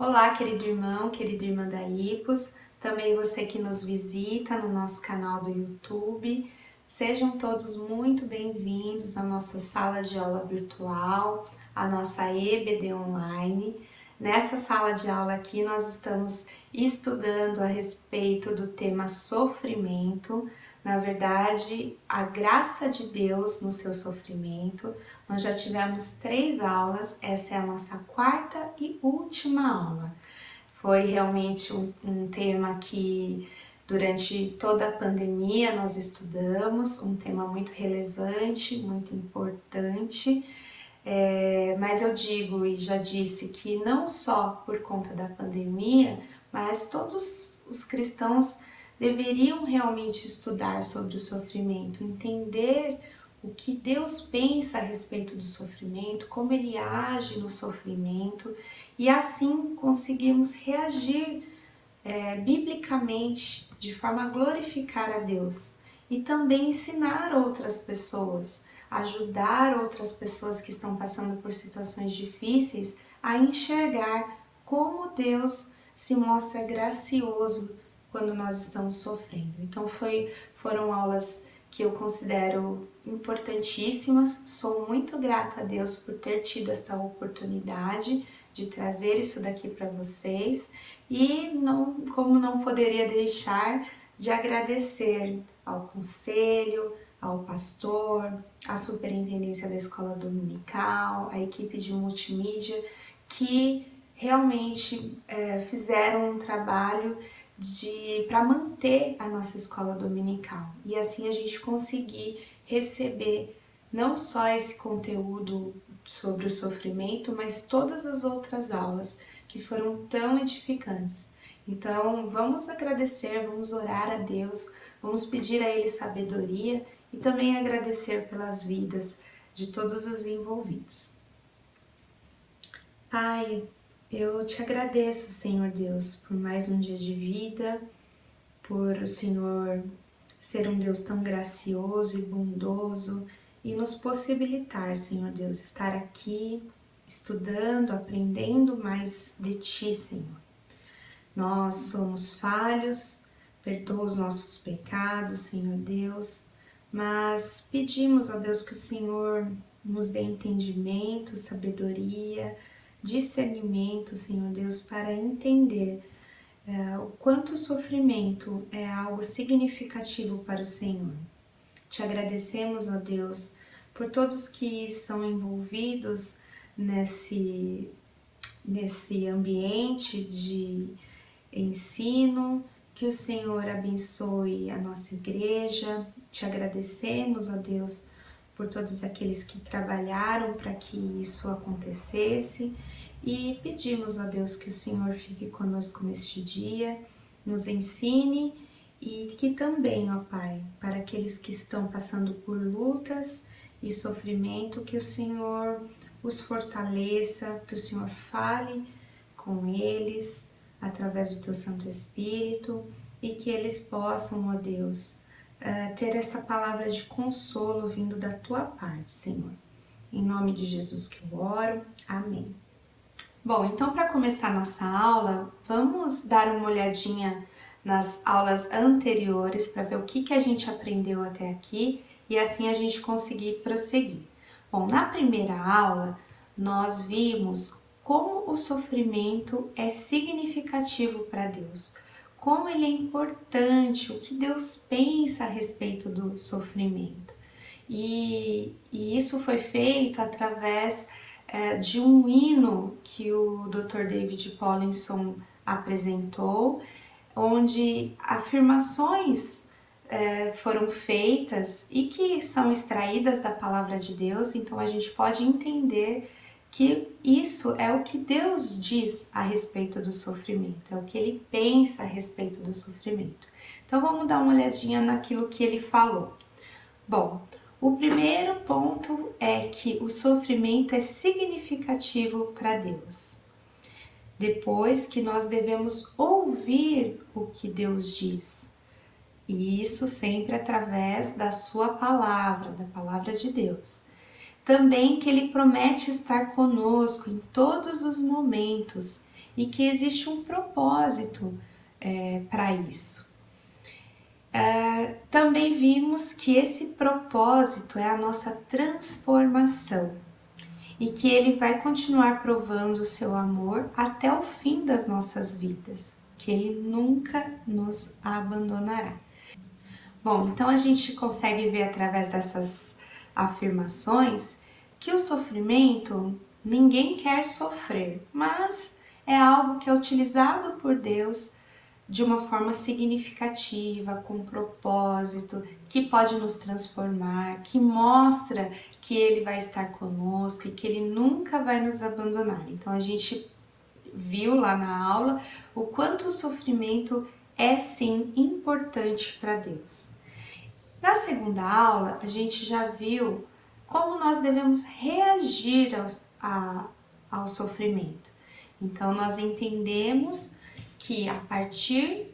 Olá, querido irmão, querida irmã da IPOS, também você que nos visita no nosso canal do YouTube. Sejam todos muito bem-vindos à nossa sala de aula virtual, à nossa EBD Online. Nessa sala de aula aqui nós estamos estudando a respeito do tema sofrimento, na verdade, a graça de Deus no seu sofrimento. Nós já tivemos 3 aulas, essa é a nossa quarta e última aula. Foi realmente um tema que durante toda a pandemia nós estudamos, um tema muito relevante, muito importante. Mas eu digo e já disse que não só por conta da pandemia, mas todos os cristãos deveriam realmente estudar sobre o sofrimento, entender o que Deus pensa a respeito do sofrimento, como Ele age no sofrimento e assim conseguirmos reagir biblicamente de forma a glorificar a Deus e também ensinar outras pessoas, ajudar outras pessoas que estão passando por situações difíceis a enxergar como Deus se mostra gracioso quando nós estamos sofrendo. Então foram aulas que eu considero importantíssimas. Sou muito grata a Deus por ter tido esta oportunidade de trazer isso daqui para vocês e como não poderia deixar de agradecer ao conselho, ao pastor, à superintendência da escola dominical, à equipe de multimídia que realmente fizeram um trabalho para manter a nossa escola dominical e assim a gente conseguir receber não só esse conteúdo sobre o sofrimento, mas todas as outras aulas que foram tão edificantes. Então, vamos agradecer, vamos orar a Deus, vamos pedir a Ele sabedoria e também agradecer pelas vidas de todos os envolvidos. Pai, eu te agradeço, Senhor Deus, por mais um dia de vida, por o Senhor ser um Deus tão gracioso e bondoso e nos possibilitar, Senhor Deus, estar aqui estudando, aprendendo mais de Ti, Senhor. Nós somos falhos, perdoa os nossos pecados, Senhor Deus, mas pedimos, ó Deus, que o Senhor nos dê entendimento, sabedoria, discernimento, Senhor Deus, para entender o quanto o sofrimento é algo significativo para o Senhor. Te agradecemos, ó Deus, por todos que são envolvidos nesse ambiente de ensino, que o Senhor abençoe a nossa igreja. Te agradecemos, ó Deus, por todos aqueles que trabalharam para que isso acontecesse e pedimos, ó Deus, que o Senhor fique conosco neste dia, nos ensine e que também, ó Pai, para aqueles que estão passando por lutas e sofrimento, que o Senhor os fortaleça, que o Senhor fale com eles através do Teu Santo Espírito e que eles possam, ó Deus, ter essa palavra de consolo vindo da Tua parte, Senhor. Em nome de Jesus que eu oro. Amém. Bom, então para começar nossa aula, vamos dar uma olhadinha nas aulas anteriores para ver o que a gente aprendeu até aqui e assim a gente conseguir prosseguir. Bom, na primeira aula, nós vimos como o sofrimento é significativo para Deus, como ele é importante, o que Deus pensa a respeito do sofrimento. E isso foi feito através de um hino que o Dr. David Paulinson apresentou, onde afirmações foram feitas e que são extraídas da palavra de Deus, então a gente pode entender que isso é o que Deus diz a respeito do sofrimento, é o que Ele pensa a respeito do sofrimento. Então vamos dar uma olhadinha naquilo que ele falou. Bom, o primeiro ponto é que o sofrimento é significativo para Deus. Depois que nós devemos ouvir o que Deus diz. E isso sempre através da sua palavra, da palavra de Deus. Também que Ele promete estar conosco em todos os momentos e que existe um propósito para isso. Também vimos que esse propósito é a nossa transformação e que ele vai continuar provando o seu amor até o fim das nossas vidas, que ele nunca nos abandonará. Bom, então a gente consegue ver através dessas afirmações que o sofrimento, ninguém quer sofrer, mas é algo que é utilizado por Deus de uma forma significativa, com propósito, que pode nos transformar, que mostra que Ele vai estar conosco e que Ele nunca vai nos abandonar. Então a gente viu lá na aula o quanto o sofrimento é sim importante para Deus. Na segunda aula, a gente já viu como nós devemos reagir ao sofrimento. Então, nós entendemos que a partir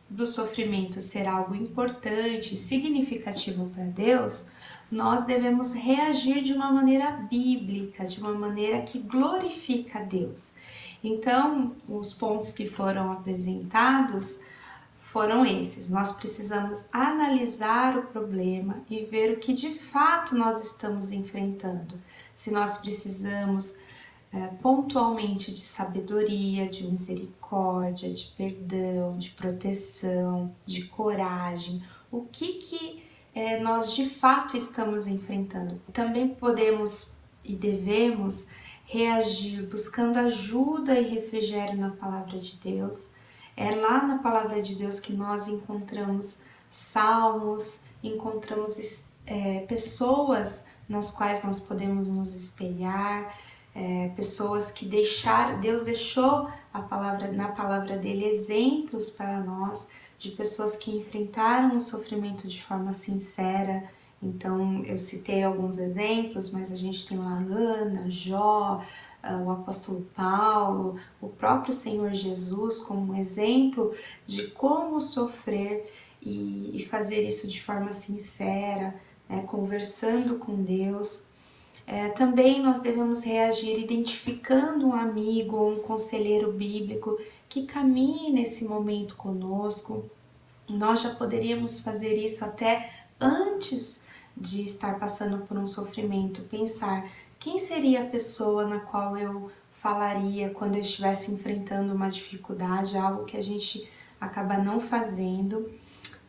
do sofrimento ser algo importante, significativo para Deus, nós devemos reagir de uma maneira bíblica, de uma maneira que glorifica a Deus. Então, os pontos que foram apresentados foram esses. Nós precisamos analisar o problema e ver o que de fato nós estamos enfrentando. Se nós precisamos pontualmente de sabedoria, de misericórdia, de perdão, de proteção, de coragem, o que nós de fato estamos enfrentando. Também podemos e devemos reagir buscando ajuda e refrigério na palavra de Deus. É lá na palavra de Deus que nós encontramos salmos, encontramos pessoas nas quais nós podemos nos espelhar, pessoas que Deus deixou na palavra dele exemplos para nós, de pessoas que enfrentaram o sofrimento de forma sincera. Então eu citei alguns exemplos, mas a gente tem lá Ana, Jó, o apóstolo Paulo, o próprio Senhor Jesus como um exemplo de como sofrer e fazer isso de forma sincera, conversando com Deus. Também nós devemos reagir identificando um amigo ou um conselheiro bíblico que caminhe nesse momento conosco. Nós já poderíamos fazer isso até antes de estar passando por um sofrimento, pensar quem seria a pessoa na qual eu falaria quando eu estivesse enfrentando uma dificuldade, algo que a gente acaba não fazendo.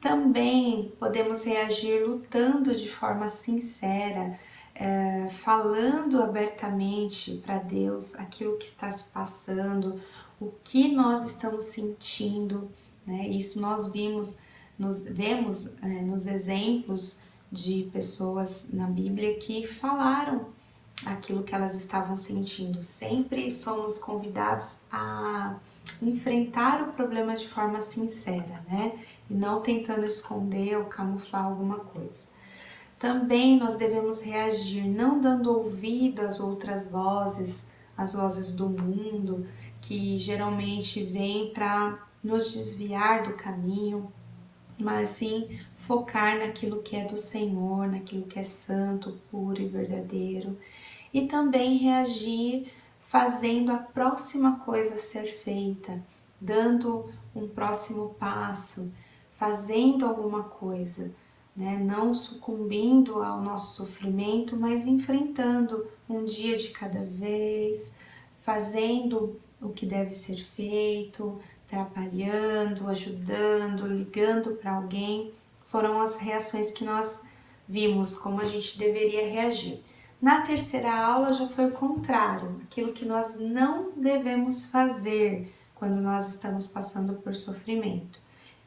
Também podemos reagir lutando de forma sincera, falando abertamente para Deus aquilo que está se passando, o que nós estamos sentindo, né? Isso nós vemos nos exemplos de pessoas na Bíblia que falaram aquilo que elas estavam sentindo. Sempre somos convidados a enfrentar o problema de forma sincera, né? E não tentando esconder ou camuflar alguma coisa. Também nós devemos reagir não dando ouvido às outras vozes, às vozes do mundo, que geralmente vêm para nos desviar do caminho, mas sim focar naquilo que é do Senhor, naquilo que é santo, puro e verdadeiro. E também reagir fazendo a próxima coisa ser feita, dando um próximo passo, fazendo alguma coisa, né? Não sucumbindo ao nosso sofrimento, mas enfrentando um dia de cada vez, fazendo o que deve ser feito, trabalhando, ajudando, ligando para alguém. Foram as reações que nós vimos como a gente deveria reagir. Na terceira aula já foi o contrário, aquilo que nós não devemos fazer quando nós estamos passando por sofrimento.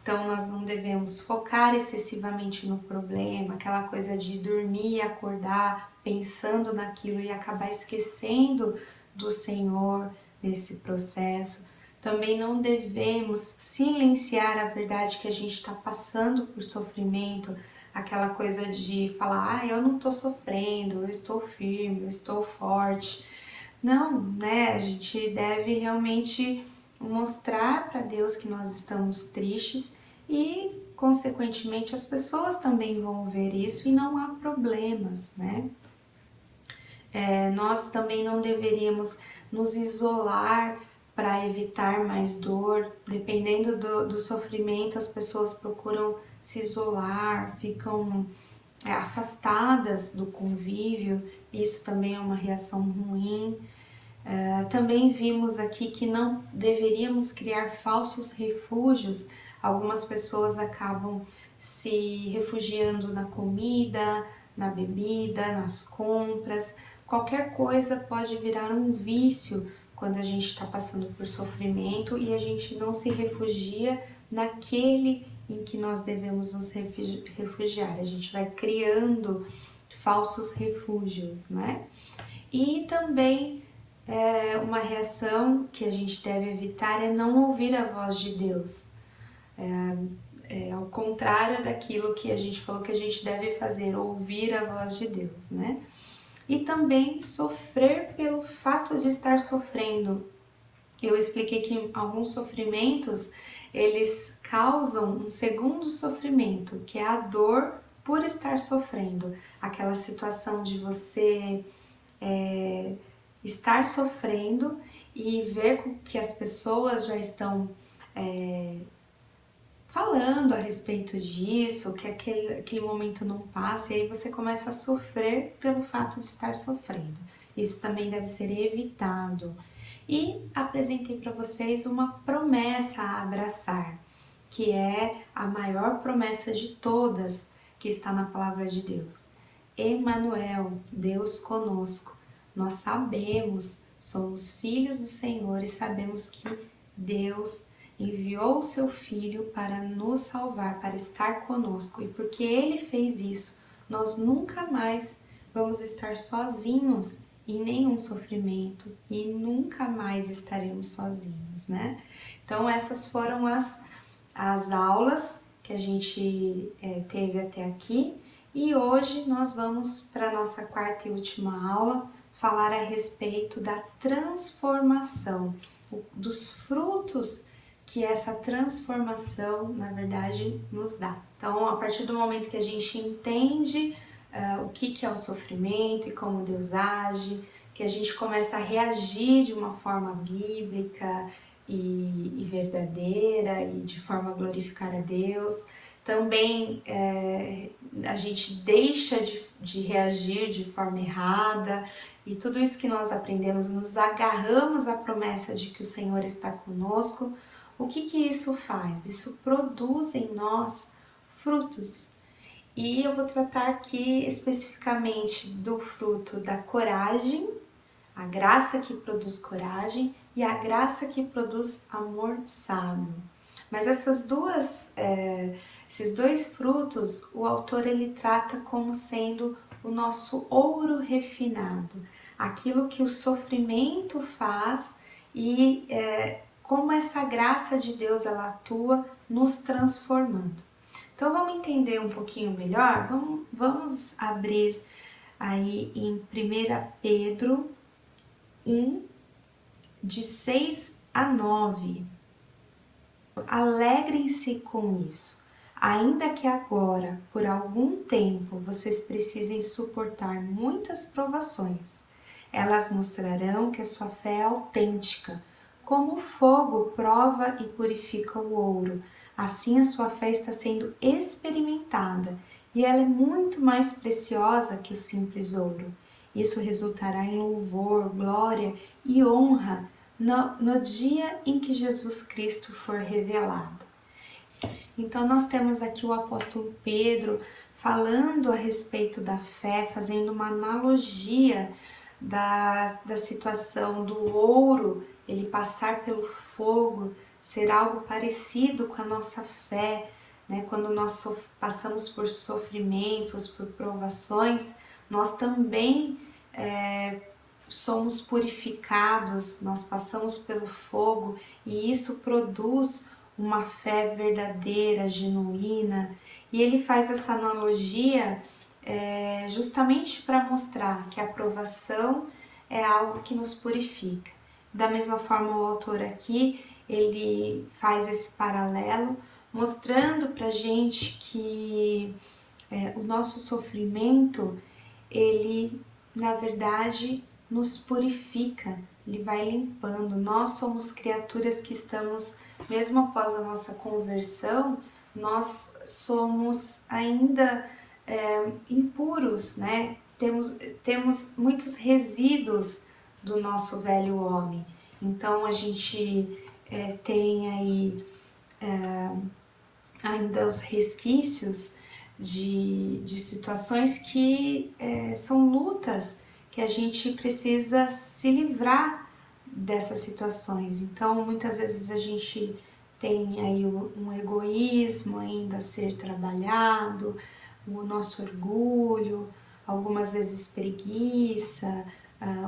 Então nós não devemos focar excessivamente no problema, aquela coisa de dormir e acordar pensando naquilo e acabar esquecendo do Senhor nesse processo. Também não devemos silenciar a verdade que a gente está passando por sofrimento, aquela coisa de falar, eu não estou sofrendo, eu estou firme, eu estou forte. Não, né? A gente deve realmente mostrar para Deus que nós estamos tristes e, consequentemente, as pessoas também vão ver isso e não há problemas, né? Nós também não deveríamos nos isolar para evitar mais dor. Dependendo do sofrimento, as pessoas procuram se isolar, ficam afastadas do convívio. Isso também é uma reação ruim. Também vimos aqui que não deveríamos criar falsos refúgios. Algumas pessoas acabam se refugiando na comida, na bebida, nas compras. Qualquer coisa pode virar um vício quando a gente está passando por sofrimento e a gente não se refugia naquele em que nós devemos nos refugiar. A gente vai criando falsos refúgios, né? E também uma reação que a gente deve evitar é não ouvir a voz de Deus. Ao contrário daquilo que a gente falou que a gente deve fazer, ouvir a voz de Deus, né? E também sofrer pelo fato de estar sofrendo. Eu expliquei que alguns sofrimentos, eles causam um segundo sofrimento, que é a dor por estar sofrendo. Aquela situação de você estar sofrendo e ver que as pessoas já estão falando a respeito disso, que aquele momento não passa, e aí você começa a sofrer pelo fato de estar sofrendo. Isso também deve ser evitado. E apresentei para vocês uma promessa a abraçar, que é a maior promessa de todas que está na palavra de Deus. Emanuel, Deus conosco. Nós sabemos, somos filhos do Senhor e sabemos que Deus enviou o seu Filho para nos salvar, para estar conosco. E porque Ele fez isso, nós nunca mais vamos estar sozinhos em nenhum sofrimento e nunca mais estaremos sozinhos, né? Então essas foram as aulas que a gente teve até aqui e hoje nós vamos para a nossa quarta e última aula falar a respeito da transformação, dos frutos que essa transformação, na verdade, nos dá. Então, a partir do momento que a gente entende o que é o sofrimento e como Deus age, que a gente começa a reagir de uma forma bíblica e verdadeira e de forma a glorificar a Deus. Também a gente deixa de reagir de forma errada e tudo isso que nós aprendemos, nos agarramos à promessa de que o Senhor está conosco. O que isso faz? Isso produz em nós frutos. E eu vou tratar aqui especificamente do fruto da coragem, a graça que produz coragem e a graça que produz amor sábio. Mas esses dois frutos, o autor ele trata como sendo o nosso ouro refinado, aquilo que o sofrimento faz e como essa graça de Deus ela atua nos transformando. Então vamos entender um pouquinho melhor? Vamos abrir aí em 1 Pedro 1, de 6 a 9. Alegrem-se com isso, ainda que agora, por algum tempo, vocês precisem suportar muitas provações. Elas mostrarão que a sua fé é autêntica. Como o fogo prova e purifica o ouro, assim a sua fé está sendo experimentada e ela é muito mais preciosa que o simples ouro. Isso resultará em louvor, glória e honra no dia em que Jesus Cristo for revelado. Então nós temos aqui o apóstolo Pedro falando a respeito da fé, fazendo uma analogia da situação do ouro, ele passar pelo fogo, ser algo parecido com a nossa fé, né? Quando nós passamos por sofrimentos, por provações, nós também somos purificados, nós passamos pelo fogo e isso produz uma fé verdadeira, genuína. E ele faz essa analogia justamente para mostrar que a provação é algo que nos purifica. Da mesma forma, o autor aqui, ele faz esse paralelo, mostrando para a gente que o nosso sofrimento, ele, na verdade, nos purifica, Ele vai limpando. Nós somos criaturas que estamos, mesmo após a nossa conversão, nós somos ainda impuros, né? Temos muitos resíduos do nosso velho homem. Então a gente tem aí ainda os resquícios de situações que são lutas que a gente precisa se livrar dessas situações. Então muitas vezes a gente tem aí um egoísmo ainda a ser trabalhado, o nosso orgulho, algumas vezes preguiça,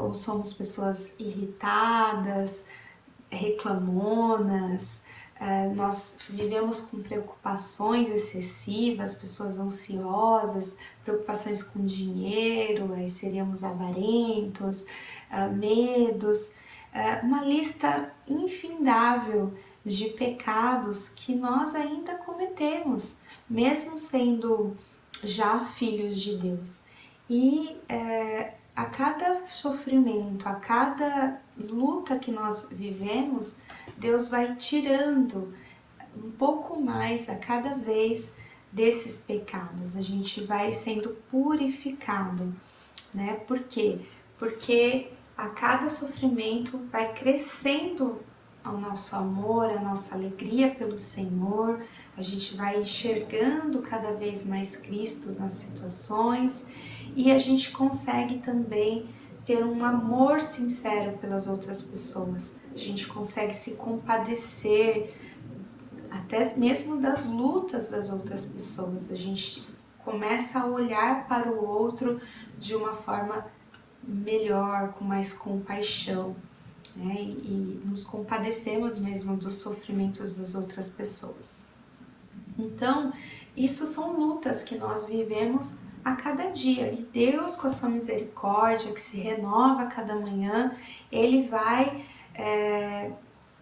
ou somos pessoas irritadas, reclamonas, nós vivemos com preocupações excessivas, pessoas ansiosas, preocupações com dinheiro, aí seríamos avarentos, medos, uma lista infindável de pecados que nós ainda cometemos, mesmo sendo já filhos de Deus. E a cada sofrimento, a cada luta que nós vivemos, Deus vai tirando um pouco mais a cada vez desses pecados. A gente vai sendo purificado, né? Por quê? Porque a cada sofrimento vai crescendo o nosso amor, a nossa alegria pelo Senhor, a gente vai enxergando cada vez mais Cristo nas situações e a gente consegue também ter um amor sincero pelas outras pessoas. A gente consegue se compadecer até mesmo das lutas das outras pessoas. A gente começa a olhar para o outro de uma forma melhor, com mais compaixão, né? E nos compadecemos mesmo dos sofrimentos das outras pessoas. Então, isso são lutas que nós vivemos a cada dia. E Deus, com a sua misericórdia, que se renova a cada manhã, Ele vai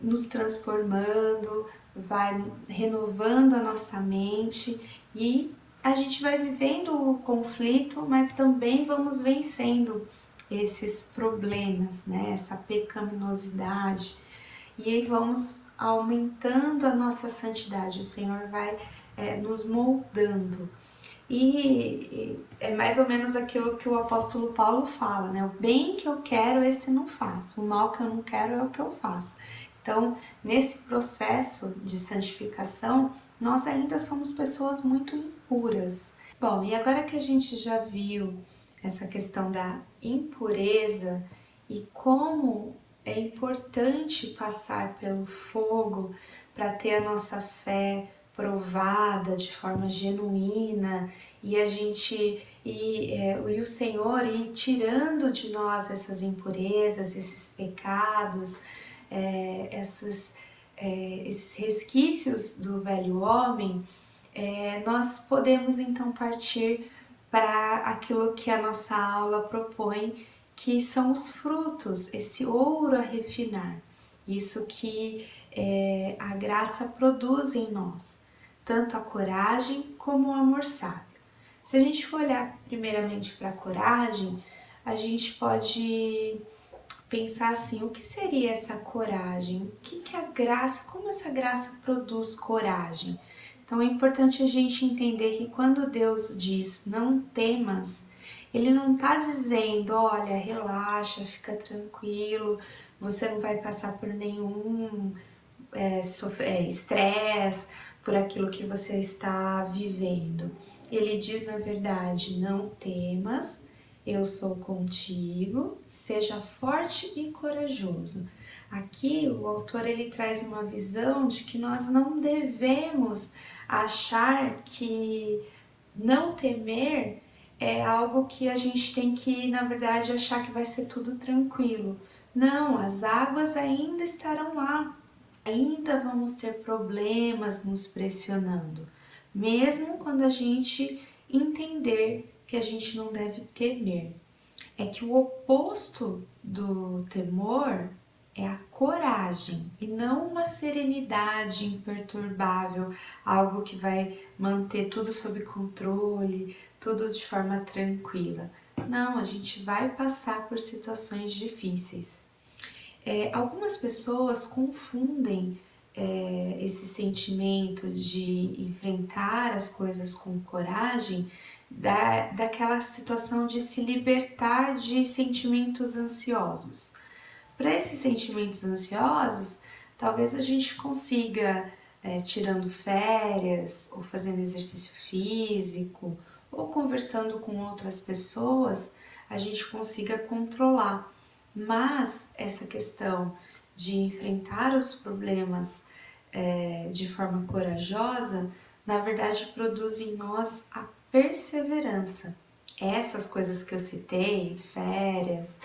nos transformando, vai renovando a nossa mente e a gente vai vivendo o conflito, mas também vamos vencendo esses problemas, né? Essa pecaminosidade. E aí vamos aumentando a nossa santidade. O Senhor vai nos moldando. E é mais ou menos aquilo que o apóstolo Paulo fala, né? O bem que eu quero, esse não faço. O mal que eu não quero é o que eu faço. Então, nesse processo de santificação, nós ainda somos pessoas muito impuras. Bom, e agora que a gente já viu essa questão da impureza e como é importante passar pelo fogo para ter a nossa fé provada de forma genuína e a gente e o Senhor ir tirando de nós essas impurezas, esses pecados, esses resquícios do velho homem, nós podemos então partir para aquilo que a nossa aula propõe, que são os frutos, esse ouro a refinar, isso que a graça produz em nós, tanto a coragem como o amor sábio. Se a gente for olhar primeiramente para a coragem, a gente pode pensar assim, o que seria essa coragem? O que a graça, como essa graça produz coragem? Então é importante a gente entender que quando Deus diz não temas, Ele não está dizendo, olha, relaxa, fica tranquilo, você não vai passar por nenhum estresse, por aquilo que você está vivendo. Ele diz, na verdade, não temas, eu sou contigo, seja forte e corajoso. Aqui o autor ele traz uma visão de que nós não devemos achar que não temer é algo que a gente tem que, na verdade, achar que vai ser tudo tranquilo. Não, as águas ainda estarão lá, ainda vamos ter problemas nos pressionando, mesmo quando a gente entender que a gente não deve temer. É que o oposto do temor é a coragem e não uma serenidade imperturbável, algo que vai manter tudo sob controle, tudo de forma tranquila. Não, a gente vai passar por situações difíceis. Algumas pessoas confundem esse sentimento de enfrentar as coisas com coragem daquela situação de se libertar de sentimentos ansiosos. Para esses sentimentos ansiosos, talvez a gente consiga, tirando férias, ou fazendo exercício físico, ou conversando com outras pessoas, a gente consiga controlar. Mas essa questão de enfrentar os problemas de forma corajosa, na verdade produz em nós a perseverança. Essas coisas que eu citei, férias,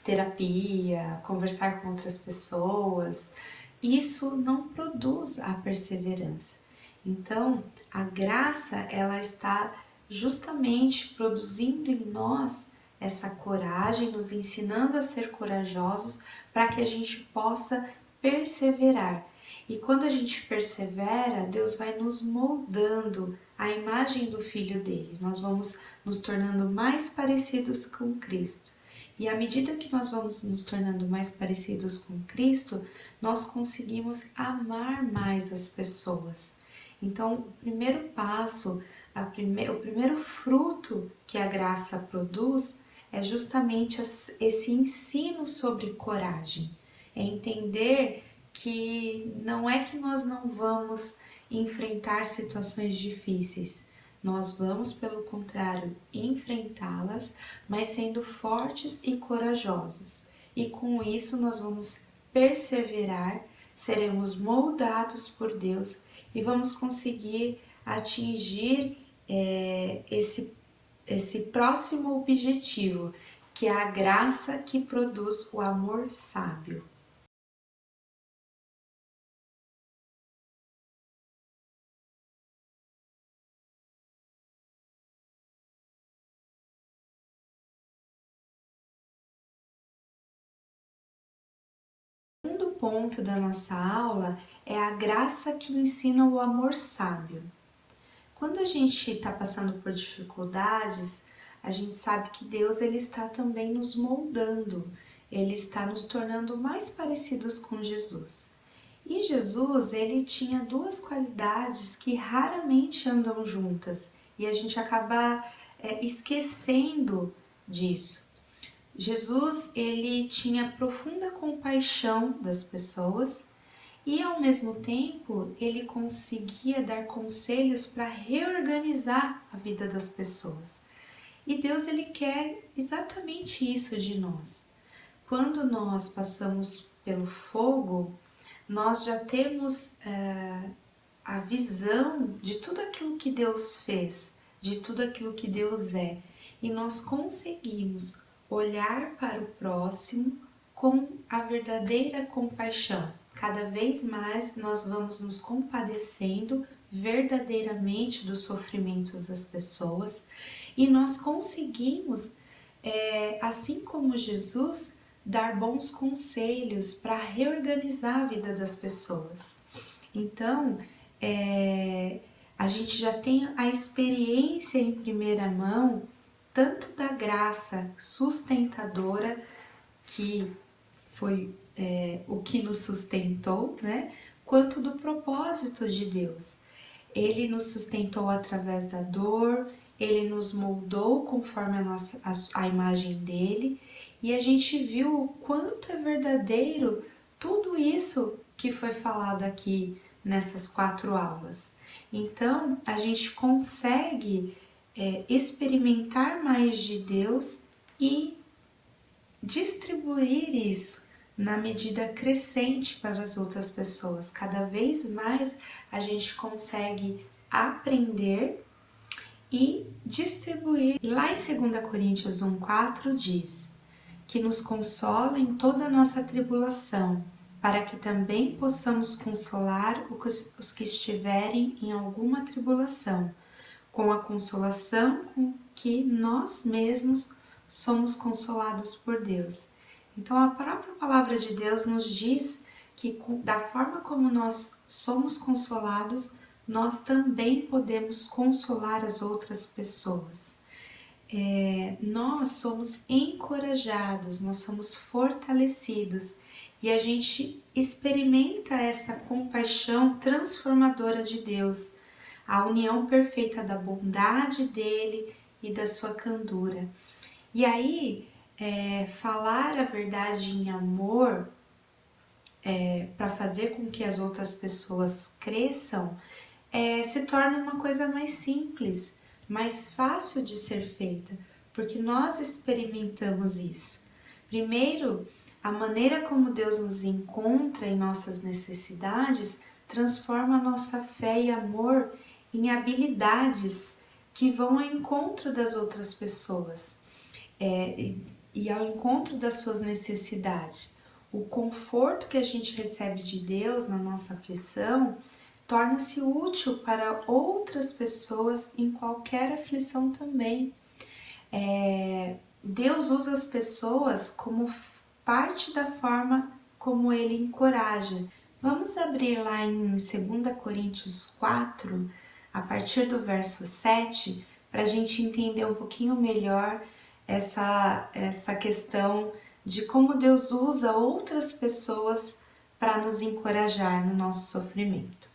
terapia, conversar com outras pessoas, isso não produz a perseverança. Então, a graça, ela está justamente produzindo em nós essa coragem, nos ensinando a ser corajosos para que a gente possa perseverar. E quando a gente persevera, Deus vai nos moldando a imagem do Filho dele. Nós vamos nos tornando mais parecidos com Cristo. E à medida que nós vamos nos tornando mais parecidos com Cristo, nós conseguimos amar mais as pessoas. Então, o primeiro passo, o primeiro fruto que a graça produz é justamente esse ensino sobre coragem. É entender que não é que nós não vamos enfrentar situações difíceis, nós vamos, pelo contrário, enfrentá-las, mas sendo fortes e corajosos. E com isso nós vamos perseverar, seremos moldados por Deus e vamos conseguir atingir esse próximo objetivo, que é a graça que produz o amor sábio. O segundo ponto da nossa aula é a graça que ensina o amor sábio. Quando a gente está passando por dificuldades, a gente sabe que Deus ele está também nos moldando, ele está nos tornando mais parecidos com Jesus. E Jesus, ele tinha duas qualidades que raramente andam juntas e a gente acaba esquecendo disso. Jesus, ele tinha profunda compaixão das pessoas e ao mesmo tempo ele conseguia dar conselhos para reorganizar a vida das pessoas. E Deus ele quer exatamente isso de nós. Quando nós passamos pelo fogo, nós já temos a visão de tudo aquilo que Deus fez, de tudo aquilo que Deus é, e nós conseguimos olhar para o próximo com a verdadeira compaixão. Cada vez mais nós vamos nos compadecendo verdadeiramente dos sofrimentos das pessoas e nós conseguimos, assim como Jesus, dar bons conselhos para reorganizar a vida das pessoas. Então, a gente já tem a experiência em primeira mão, tanto da graça sustentadora, que foi o que nos sustentou, né? Quanto do propósito de Deus. Ele nos sustentou através da dor, ele nos moldou conforme a imagem dele, e a gente viu o quanto é verdadeiro tudo isso que foi falado aqui nessas 4 aulas. Então, a gente consegue experimentar mais de Deus e distribuir isso na medida crescente para as outras pessoas. Cada vez mais a gente consegue aprender e distribuir. Lá em 2 Coríntios 1,4 diz que nos consola em toda a nossa tribulação, para que também possamos consolar os que estiverem em alguma tribulação, com a consolação com que nós mesmos somos consolados por Deus. Então a própria palavra de Deus nos diz que da forma como nós somos consolados, nós também podemos consolar as outras pessoas. nós somos encorajados, nós somos fortalecidos e a gente experimenta essa compaixão transformadora de Deus, a união perfeita da bondade dele e da sua candura. E aí, falar a verdade em amor para fazer com que as outras pessoas cresçam se torna uma coisa mais simples, mais fácil de ser feita, porque nós experimentamos isso. Primeiro, a maneira como Deus nos encontra em nossas necessidades transforma a nossa fé e amor em habilidades que vão ao encontro das outras pessoas e ao encontro das suas necessidades. O conforto que a gente recebe de Deus na nossa aflição torna-se útil para outras pessoas em qualquer aflição também. Deus usa as pessoas como parte da forma como Ele encoraja. Vamos abrir lá em 2 Coríntios 4, a partir do verso 7, para a gente entender um pouquinho melhor essa questão de como Deus usa outras pessoas para nos encorajar no nosso sofrimento.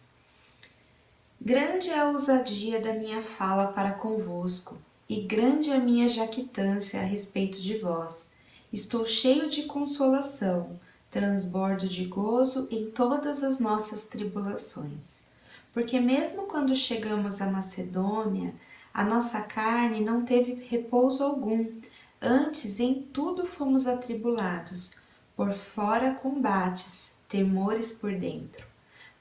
Grande é a ousadia da minha fala para convosco, e grande é a minha jactância a respeito de vós. Estou cheio de consolação, transbordo de gozo em todas as nossas tribulações. Porque mesmo quando chegamos à Macedônia, a nossa carne não teve repouso algum, antes em tudo fomos atribulados, por fora combates, temores por dentro.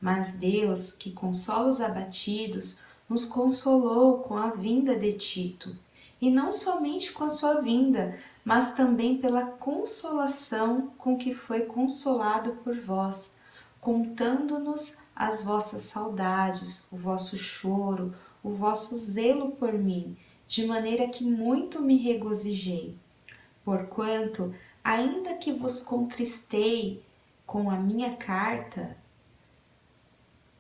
Mas Deus, que consola os abatidos, nos consolou com a vinda de Tito, e não somente com a sua vinda, mas também pela consolação com que foi consolado por vós, contando-nos as vossas saudades, o vosso choro, o vosso zelo por mim, de maneira que muito me regozijei. Porquanto, ainda que vos contristei com a minha carta,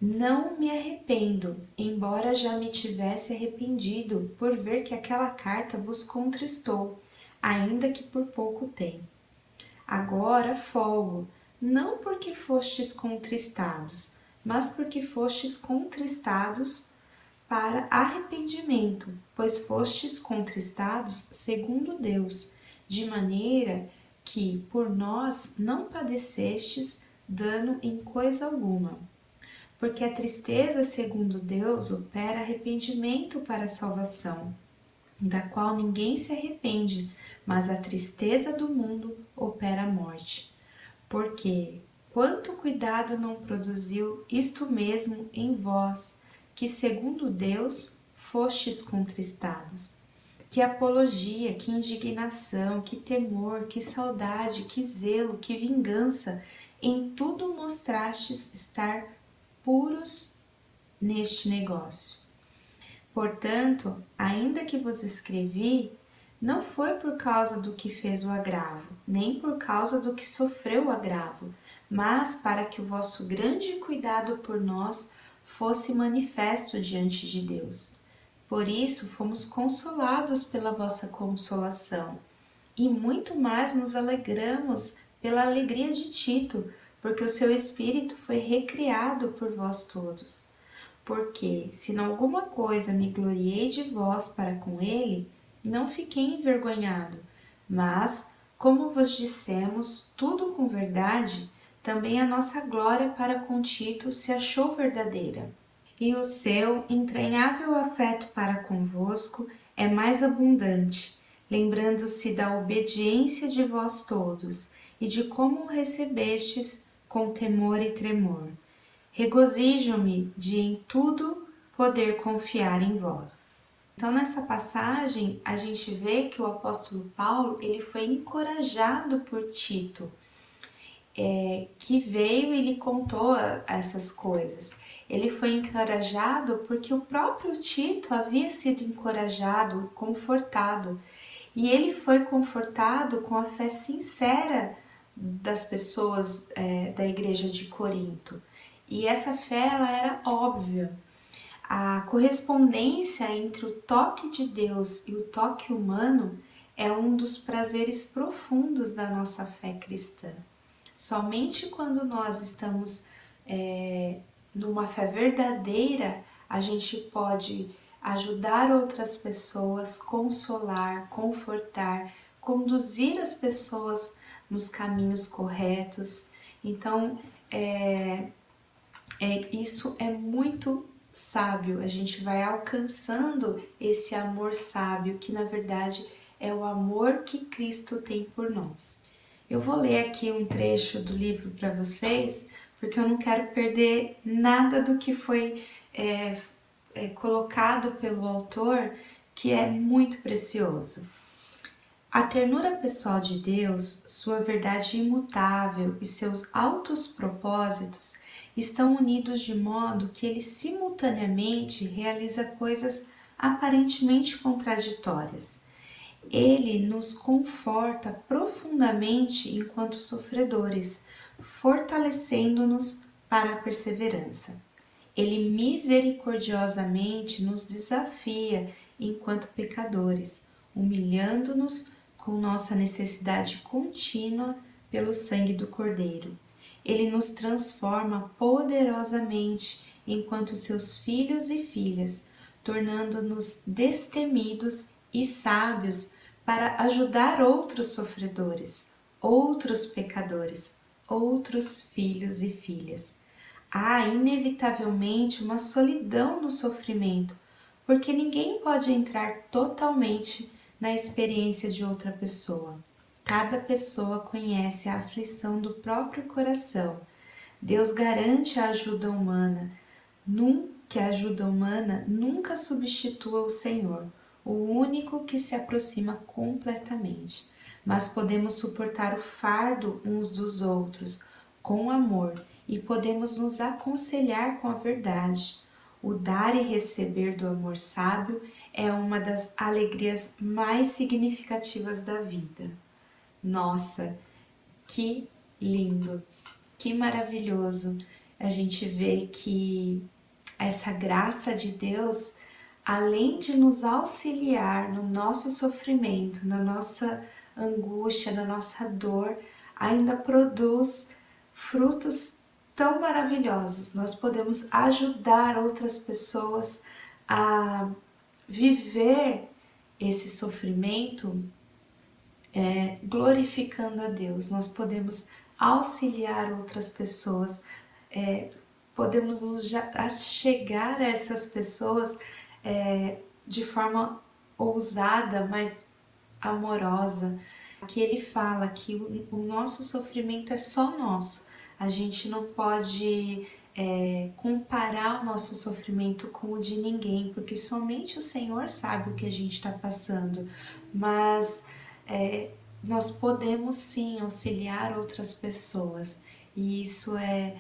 não me arrependo, embora já me tivesse arrependido por ver que aquela carta vos contristou, ainda que por pouco tempo. Agora folgo, não porque fostes contristados, mas porque fostes contristados para arrependimento, pois fostes contristados segundo Deus, de maneira que por nós não padecestes dano em coisa alguma. Porque a tristeza, segundo Deus, opera arrependimento para a salvação, da qual ninguém se arrepende, mas a tristeza do mundo opera a morte. Porque quanto cuidado não produziu isto mesmo em vós, que segundo Deus fostes contristados? Que apologia, que indignação, que temor, que saudade, que zelo, que vingança, em tudo mostrastes estar puros neste negócio. Portanto, ainda que vos escrevi, não foi por causa do que fez o agravo, nem por causa do que sofreu o agravo, mas para que o vosso grande cuidado por nós fosse manifesto diante de Deus. Por isso fomos consolados pela vossa consolação, e muito mais nos alegramos pela alegria de Tito, porque o seu espírito foi recriado por vós todos. Porque, se em alguma coisa me gloriei de vós para com ele, não fiquei envergonhado, mas, como vos dissemos, tudo com verdade, também a nossa glória para com Tito se achou verdadeira. E o seu entranhável afeto para convosco é mais abundante, lembrando-se da obediência de vós todos e de como o recebestes com temor e tremor. Regozijo-me de em tudo poder confiar em vós. Então, nessa passagem, a gente vê que o apóstolo Paulo ele foi encorajado por Tito, que veio e lhe contou essas coisas. Ele foi encorajado porque o próprio Tito havia sido encorajado, confortado, e ele foi confortado com a fé sincera das pessoas da igreja de Corinto. E essa fé ela era óbvia. A correspondência entre o toque de Deus e o toque humano é um dos prazeres profundos da nossa fé cristã. Somente quando nós estamos numa fé verdadeira, a gente pode ajudar outras pessoas, consolar, confortar, conduzir as pessoas nos caminhos corretos. Então, isso é muito sábio, a gente vai alcançando esse amor sábio, que na verdade é o amor que Cristo tem por nós. Eu vou ler aqui um trecho do livro para vocês, porque eu não quero perder nada do que foi colocado pelo autor, que é muito precioso. A ternura pessoal de Deus, sua verdade imutável e seus altos propósitos estão unidos de modo que ele simultaneamente realiza coisas aparentemente contraditórias. Ele nos conforta profundamente enquanto sofredores, fortalecendo-nos para a perseverança. Ele misericordiosamente nos desafia enquanto pecadores, humilhando-nos com nossa necessidade contínua pelo sangue do Cordeiro. Ele nos transforma poderosamente enquanto seus filhos e filhas, tornando-nos destemidos e sábios para ajudar outros sofredores, outros pecadores, outros filhos e filhas. Há inevitavelmente uma solidão no sofrimento, porque ninguém pode entrar totalmente na experiência de outra pessoa. Cada pessoa conhece a aflição do próprio coração. Deus garante a ajuda humana, que a ajuda humana nunca substitua o Senhor, o único que se aproxima completamente. Mas podemos suportar o fardo uns dos outros com amor e podemos nos aconselhar com a verdade. O dar e receber do amor sábio é uma das alegrias mais significativas da vida. Nossa, que lindo, que maravilhoso a gente vê que essa graça de Deus, além de nos auxiliar no nosso sofrimento, na nossa angústia, na nossa dor, ainda produz frutos tão maravilhosos. Nós podemos ajudar outras pessoas a viver esse sofrimento glorificando a Deus. Nós podemos auxiliar outras pessoas, podemos nos chegar a essas pessoas de forma ousada, mas amorosa. Aqui ele fala que o nosso sofrimento é só nosso. A gente não pode comparar o nosso sofrimento com o de ninguém, porque somente o Senhor sabe o que a gente está passando. Mas nós podemos sim auxiliar outras pessoas, e isso é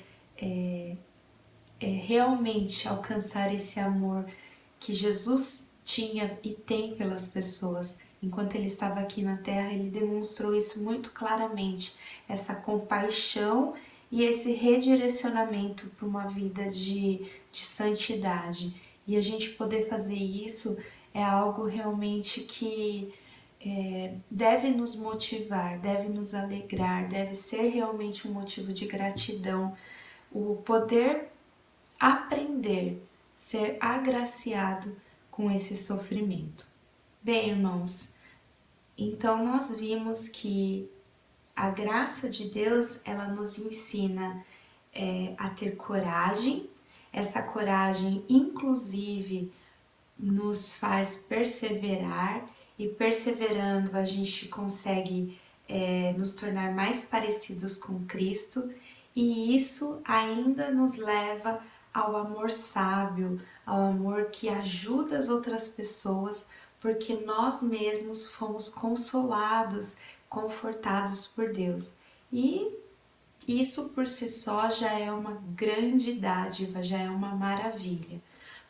realmente alcançar esse amor que Jesus tinha e tem pelas pessoas. Enquanto ele estava aqui na terra, ele demonstrou isso muito claramente, essa compaixão e esse redirecionamento para uma vida de santidade. E a gente poder fazer isso é algo realmente que deve nos motivar, deve nos alegrar, deve ser realmente um motivo de gratidão. O poder aprender, ser agraciado com esse sofrimento. Bem, irmãos, então nós vimos que a graça de Deus, ela nos ensina a ter coragem. Essa coragem, inclusive, nos faz perseverar, e perseverando a gente consegue nos tornar mais parecidos com Cristo, e isso ainda nos leva ao amor sábio, ao amor que ajuda as outras pessoas, porque nós mesmos fomos consolados, confortados por Deus. E isso por si só já é uma grande dádiva, já é uma maravilha.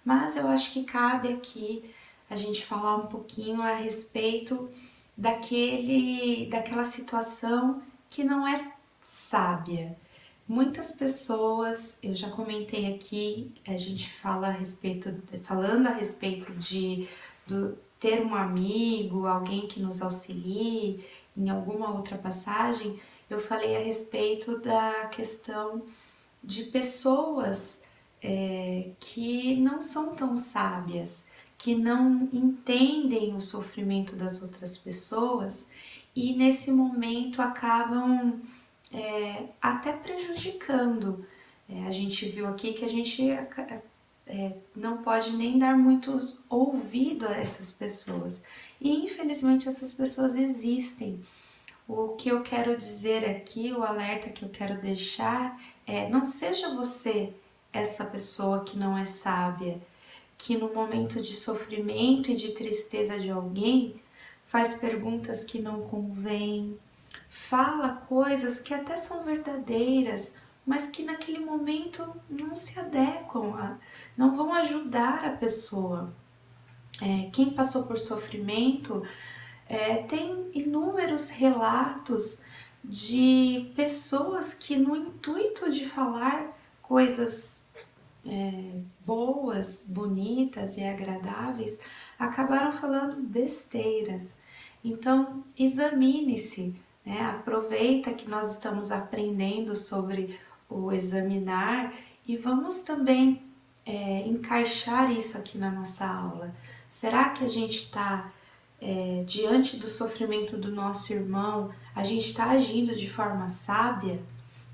Mas eu acho que cabe aqui a gente falar um pouquinho a respeito daquela situação que não é sábia. Muitas pessoas, eu já comentei aqui, a gente falando a respeito de ter um amigo, alguém que nos auxilie, em alguma outra passagem, eu falei a respeito da questão de pessoas que não são tão sábias, que não entendem o sofrimento das outras pessoas e nesse momento acabam até prejudicando. A gente viu aqui que a gente não pode nem dar muito ouvido a essas pessoas. E infelizmente essas pessoas existem. O que eu quero dizer aqui, o alerta que eu quero deixar é: não seja você essa pessoa que não é sábia, que no momento de sofrimento e de tristeza de alguém faz perguntas que não convêm, fala coisas que até são verdadeiras, mas que naquele momento não se adequam, não vão ajudar a pessoa. Quem passou por sofrimento tem inúmeros relatos de pessoas que, no intuito de falar coisas boas, bonitas e agradáveis, acabaram falando besteiras. Então, examine-se, né? Aproveita que nós estamos aprendendo sobre o examinar e vamos também encaixar isso aqui na nossa aula. Será que a gente está diante do sofrimento do nosso irmão, a gente está agindo de forma sábia?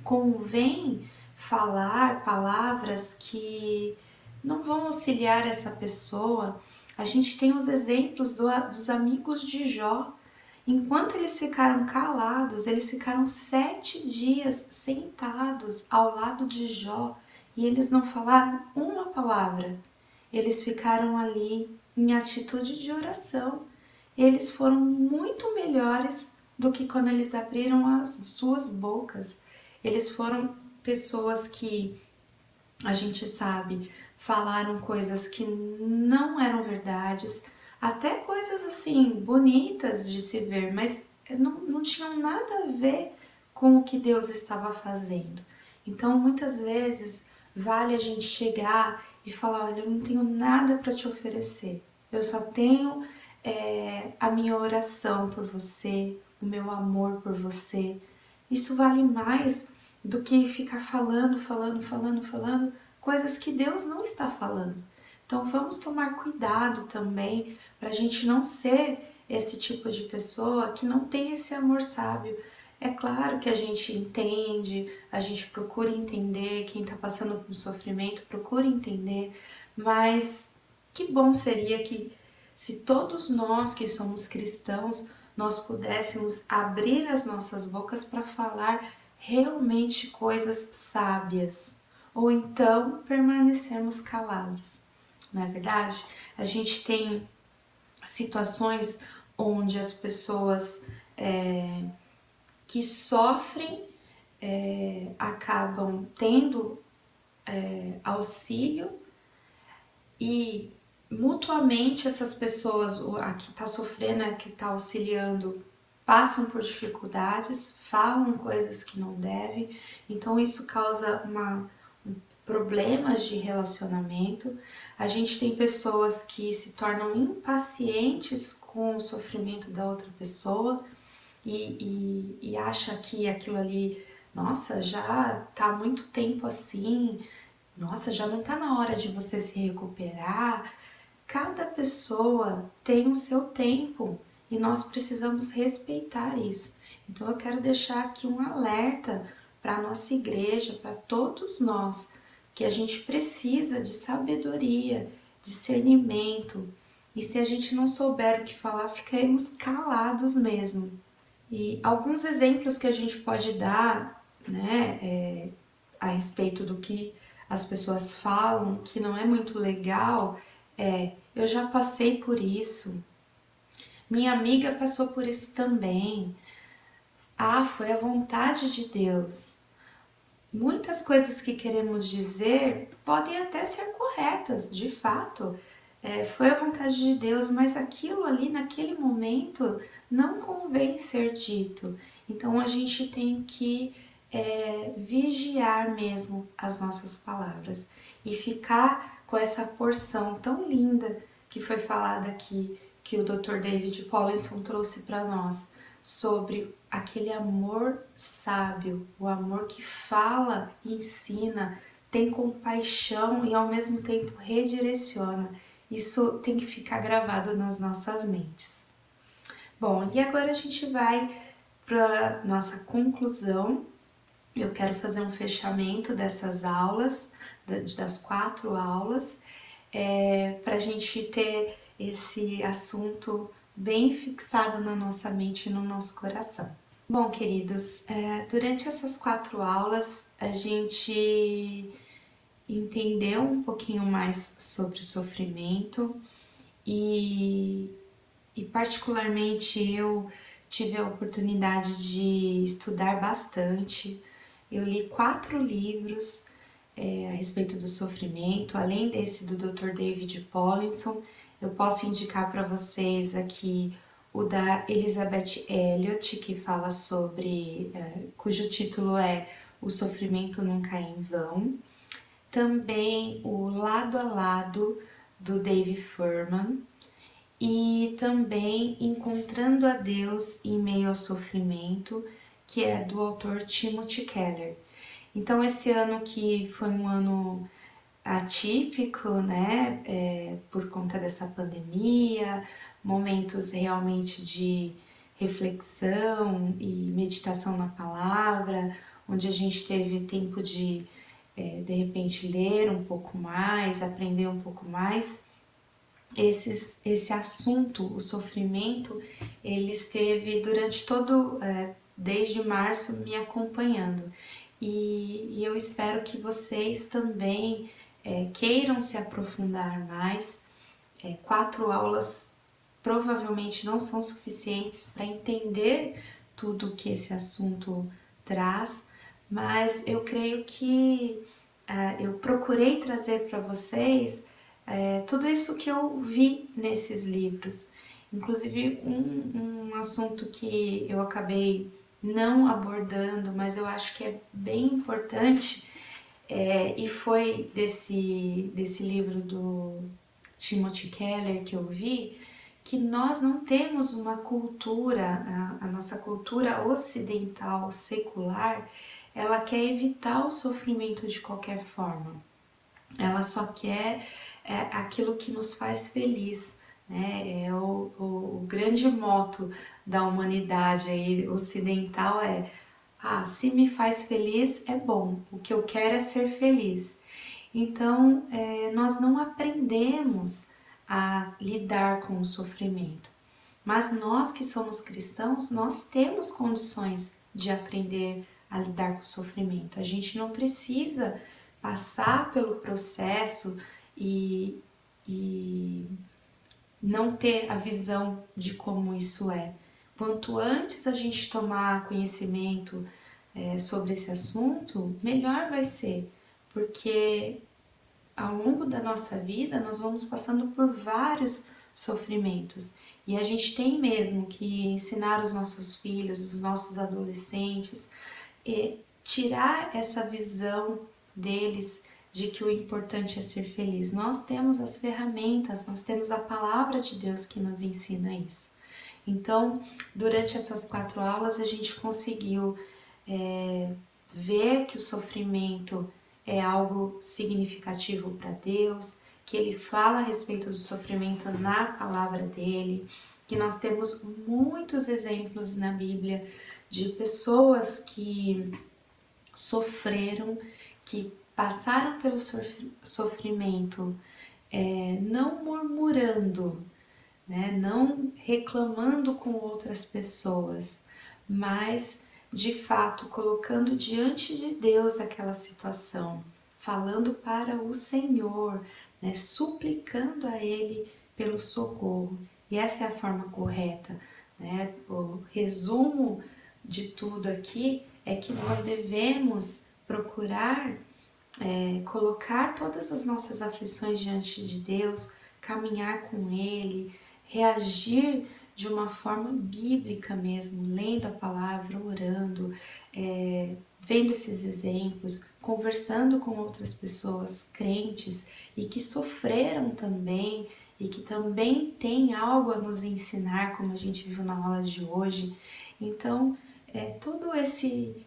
Convém falar palavras que não vão auxiliar essa pessoa. A gente tem os exemplos dos amigos de Jó. Enquanto eles ficaram calados, eles ficaram 7 dias sentados ao lado de Jó e eles não falaram uma palavra. Eles ficaram ali em atitude de oração. Eles foram muito melhores do que quando eles abriram as suas bocas. Eles foram pessoas que, a gente sabe, falaram coisas que não eram verdades, até coisas assim bonitas de se ver, mas não tinham nada a ver com o que Deus estava fazendo. Então, muitas vezes, vale a gente chegar e falar: olha, eu não tenho nada para te oferecer, eu só tenho a minha oração por você, o meu amor por você. Isso vale mais do que ficar falando coisas que Deus não está falando. Então vamos tomar cuidado também para a gente não ser esse tipo de pessoa que não tem esse amor sábio. É claro que a gente entende, a gente procura entender, quem está passando por sofrimento procura entender, mas que bom seria que, se todos nós que somos cristãos, nós pudéssemos abrir as nossas bocas para falar realmente coisas sábias, ou então permanecermos calados. Não é verdade? A gente tem situações onde as pessoas que sofrem acabam tendo auxílio e mutuamente essas pessoas, a que está sofrendo, a que está auxiliando, passam por dificuldades, falam coisas que não devem, então isso causa problemas de relacionamento. A gente tem pessoas que se tornam impacientes com o sofrimento da outra pessoa e acha que aquilo ali, nossa, já tá há muito tempo assim, nossa, já não tá na hora de você se recuperar. Cada pessoa tem o seu tempo e nós precisamos respeitar isso. Então eu quero deixar aqui um alerta para a nossa igreja, para todos nós, que a gente precisa de sabedoria, discernimento. E se a gente não souber o que falar, ficaremos calados mesmo. E alguns exemplos que a gente pode dar, né, a respeito do que as pessoas falam, que não é muito legal, eu já passei por isso, minha amiga passou por isso também, foi a vontade de Deus. Muitas coisas que queremos dizer podem até ser corretas, de fato, foi a vontade de Deus, mas aquilo ali naquele momento não convém ser dito. Então a gente tem que vigiar mesmo as nossas palavras e ficar com essa porção tão linda que foi falada aqui, que o Dr. David Powlison trouxe para nós, sobre aquele amor sábio, o amor que fala, ensina, tem compaixão e ao mesmo tempo redireciona. Isso tem que ficar gravado nas nossas mentes. Bom, e agora a gente vai para nossa conclusão. Eu quero fazer um fechamento dessas aulas, das 4 aulas, para a gente ter esse assunto bem fixado na nossa mente e no nosso coração. Bom, queridos, durante essas 4 aulas a gente entendeu um pouquinho mais sobre o sofrimento e particularmente eu tive a oportunidade de estudar bastante. Eu li 4 livros a respeito do sofrimento, além desse do Dr. David Powlison. Eu posso indicar para vocês aqui o da Elizabeth Elliot, que fala sobre, cujo título é O Sofrimento Nunca é em Vão. Também o Lado a Lado, do Dave Furman. E também Encontrando a Deus em Meio ao Sofrimento, que é do autor Timothy Keller. Então, esse ano que foi um ano atípico, né, por conta dessa pandemia, momentos realmente de reflexão e meditação na palavra, onde a gente teve tempo de repente, ler um pouco mais, aprender um pouco mais. Esse assunto, o sofrimento, ele esteve durante desde março, me acompanhando. E eu espero que vocês também queiram se aprofundar mais. 4 aulas provavelmente não são suficientes para entender tudo que esse assunto traz, mas eu creio que eu procurei trazer para vocês tudo isso que eu vi nesses livros. Inclusive um assunto que eu acabei não abordando, mas eu acho que é bem importante, e foi desse livro do Timothy Keller que eu vi, que nós não temos uma cultura, a nossa cultura ocidental, secular, ela quer evitar o sofrimento de qualquer forma. Ela só quer aquilo que nos faz feliz, né? É o grande moto da humanidade aí, ocidental se me faz feliz é bom, o que eu quero é ser feliz. Então, nós não aprendemos a lidar com o sofrimento. Mas nós que somos cristãos, nós temos condições de aprender a lidar com o sofrimento. A gente não precisa passar pelo processo e não ter a visão de como isso é. Quanto antes a gente tomar conhecimento sobre esse assunto, melhor vai ser, porque ao longo da nossa vida nós vamos passando por vários sofrimentos e a gente tem mesmo que ensinar os nossos filhos, os nossos adolescentes, tirar essa visão deles de que o importante é ser feliz. Nós temos as ferramentas, nós temos a palavra de Deus que nos ensina isso. Então, durante essas 4 aulas a gente conseguiu ver que o sofrimento é algo significativo para Deus, que Ele fala a respeito do sofrimento na palavra dele, que nós temos muitos exemplos na Bíblia de pessoas que sofreram, que passaram pelo sofrimento, não murmurando, né, não reclamando com outras pessoas, mas de fato colocando diante de Deus aquela situação, falando para o Senhor, né, suplicando a Ele pelo socorro. E essa é a forma correta, né? O resumo de tudo aqui é que nós devemos procurar colocar todas as nossas aflições diante de Deus, caminhar com Ele, reagir de uma forma bíblica mesmo, lendo a palavra, orando, vendo esses exemplos, conversando com outras pessoas crentes e que sofreram também e que também têm algo a nos ensinar, como a gente viu na aula de hoje. Então, todo esse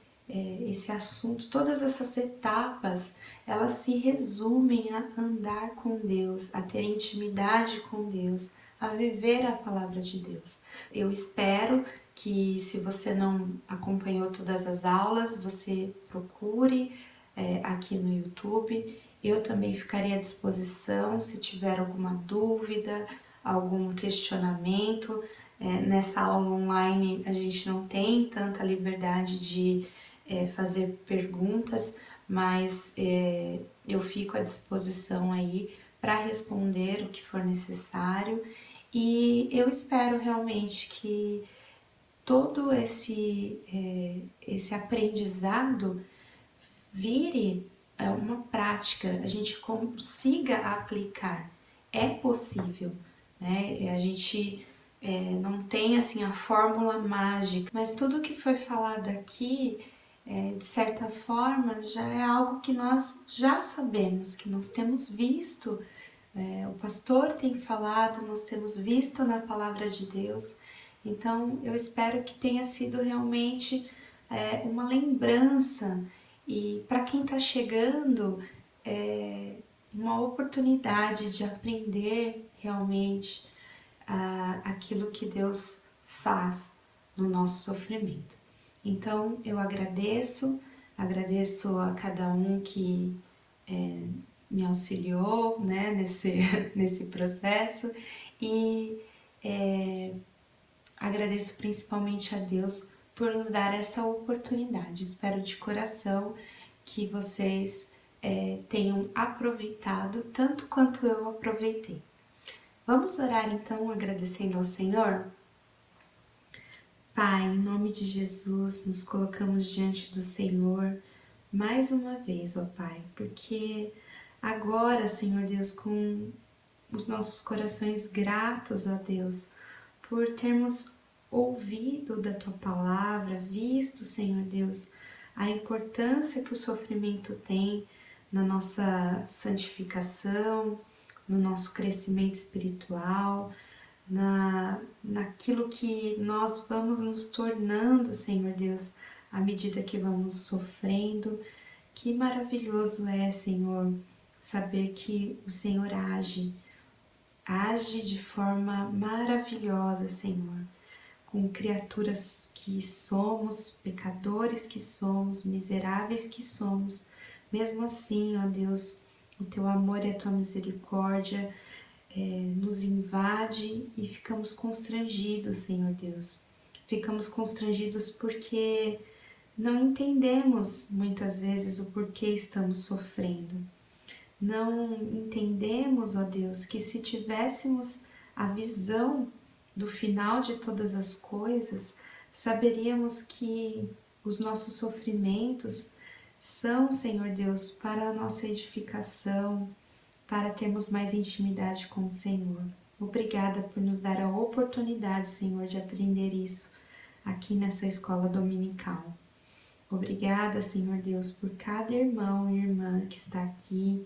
assunto, todas essas etapas, elas se resumem a andar com Deus, a ter intimidade com Deus, a viver a palavra de Deus. Eu espero que, se você não acompanhou todas as aulas, você procure aqui no YouTube. Eu também ficaria à disposição se tiver alguma dúvida, algum questionamento. Nessa aula online a gente não tem tanta liberdade de fazer perguntas, mas eu fico à disposição aí para responder o que for necessário, e eu espero realmente que todo esse aprendizado vire uma prática, a gente consiga aplicar. É possível, né? A gente não tem assim a fórmula mágica, mas tudo que foi falado aqui, de certa forma, já é algo que nós já sabemos, que nós temos visto, o pastor tem falado, nós temos visto na palavra de Deus. Então eu espero que tenha sido realmente uma lembrança, e para quem está chegando, uma oportunidade de aprender realmente aquilo que Deus faz no nosso sofrimento. Então eu agradeço a cada um que me auxiliou, né, nesse processo, e agradeço principalmente a Deus por nos dar essa oportunidade. Espero de coração que vocês tenham aproveitado tanto quanto eu aproveitei. Vamos orar então agradecendo ao Senhor? Pai, em nome de Jesus, nos colocamos diante do Senhor mais uma vez, ó Pai, porque agora, Senhor Deus, com os nossos corações gratos, ó Deus, por termos ouvido da Tua Palavra, visto, Senhor Deus, a importância que o sofrimento tem na nossa santificação, no nosso crescimento espiritual, naquilo que nós vamos nos tornando, Senhor Deus, à medida que vamos sofrendo. Que maravilhoso é, Senhor, saber que o Senhor age de forma maravilhosa, Senhor, com criaturas que somos, pecadores que somos, miseráveis que somos. Mesmo assim, ó Deus, o Teu amor e a Tua misericórdia nos invade e ficamos constrangidos, Senhor Deus. Ficamos constrangidos porque não entendemos muitas vezes o porquê estamos sofrendo. Não entendemos, ó Deus, que se tivéssemos a visão do final de todas as coisas, saberíamos que os nossos sofrimentos são, Senhor Deus, para a nossa edificação, para termos mais intimidade com o Senhor. Obrigada por nos dar a oportunidade, Senhor, de aprender isso aqui nessa escola dominical. Obrigada, Senhor Deus, por cada irmão e irmã que está aqui.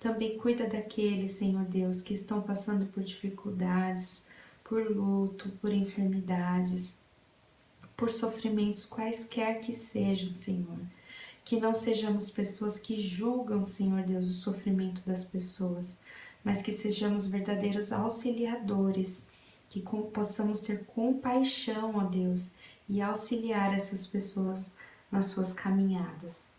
Também cuida daqueles, Senhor Deus, que estão passando por dificuldades, por luto, por enfermidades, por sofrimentos quaisquer que sejam, Senhor. Que não sejamos pessoas que julgam, Senhor Deus, o sofrimento das pessoas, mas que sejamos verdadeiros auxiliadores, que possamos ter compaixão, ó Deus, e auxiliar essas pessoas nas suas caminhadas.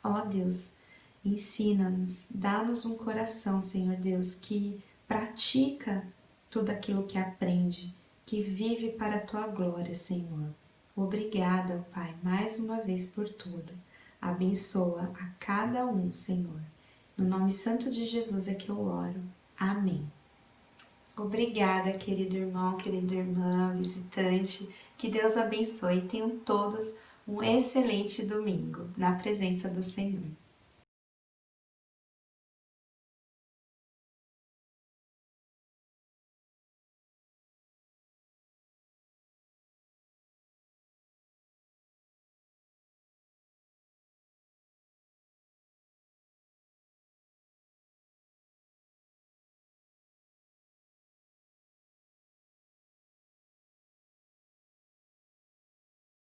Ó Deus, ensina-nos, dá-nos um coração, Senhor Deus, que pratica tudo aquilo que aprende, que vive para a Tua glória, Senhor. Obrigada, Pai, mais uma vez por tudo. Abençoa a cada um, Senhor. No nome santo de Jesus é que eu oro. Amém. Obrigada, querido irmão, querida irmã, visitante. Que Deus abençoe e tenham todos um excelente domingo na presença do Senhor.